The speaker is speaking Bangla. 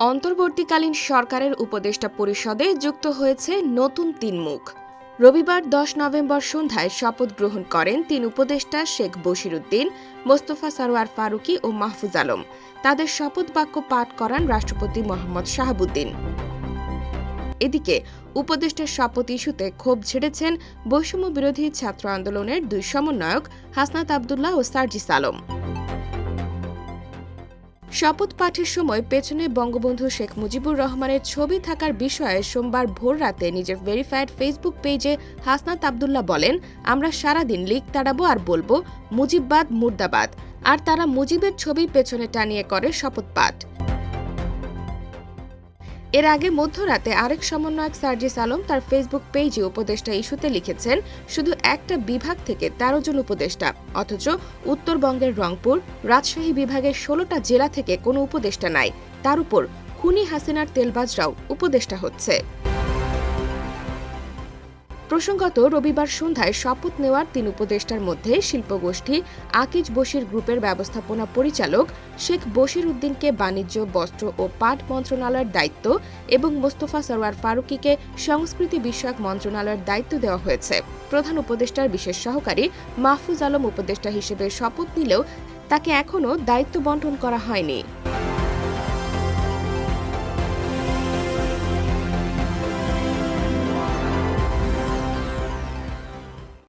অন্তর্বর্তীকালীন সরকারের উপদেষ্টা পরিষদে যুক্ত হয়েছে নতুন তিন মুখ। রবিবার 10 নভেম্বর সন্ধ্যায় শপথ গ্রহণ করেন তিন উপদেষ্টা শেখ বশিরউদ্দিন, মোস্তফা সরোয়ার ফারুকী ও মাহফুজ আলম। তাদের শপথ বাক্য পাঠ করান রাষ্ট্রপতি মোহাম্মদ শাহাবুদ্দিন। এদিকে উপদেষ্টার শপথ ইস্যুতে ক্ষোভ ঝেড়েছেন বৈষম্য বিরোধী ছাত্র আন্দোলনের দুই সমন্বয়ক হাসনাত আবদুল্লাহ ও সার্জিস আলম। শপথ পাঠের সময় পেছনে বঙ্গবন্ধু শেখ মুজিবুর রহমানের ছবি থাকার বিষয়ে সোমবার ভোররাতে নিজের ভেরিফাইড ফেসবুক পেজে হাসনাত আবদুল্লাহ বলেন, আমরা সারাদিন লিক তাড়াবো আর বলবো মুজিববাদ মুর্দাবাদ, আর তারা মুজিবের ছবি পেছনে টানিয়ে করে শপথ পাঠ। এর আগে মধ্যরাতে আরেক সমন্বয়ক সার্জিস আলম তার ফেসবুক পেজে উপদেষ্টা ইস্যুতে লিখেছেন, শুধু একটা বিভাগ থেকে ১৩ জন উপদেষ্টা, অথচ উত্তরবঙ্গের রংপুর, রাজশাহী বিভাগের ১৬টা জেলা থেকে কোনো উপদেষ্টা নাই। তার উপর খুনি হাসিনার তেলবাজরাও উপদেষ্টা হচ্ছে। প্রসঙ্গত, রবিবার সন্ধ্যায় শপথ নেওয়ার তিন উপদেষ্টার মধ্যে শিল্পগোষ্ঠী আকিজ বশির গ্রুপের ব্যবস্থাপনা পরিচালক শেখ বশিরউদ্দিনকে বাণিজ্য, বস্ত্র ও পাট মন্ত্রণালয়ের দায়িত্ব এবং মোস্তফা সরোয়ার ফারুকীকে সংস্কৃতি বিষয়ক মন্ত্রণালয়ের দায়িত্ব দেওয়া হয়েছে। প্রধান উপদেষ্টার বিশেষ সহকারী মাহফুজ আলম উপদেষ্টা হিসেবে শপথ নিলেও তাকে এখনও দায়িত্ব বণ্টন করা হয়নি।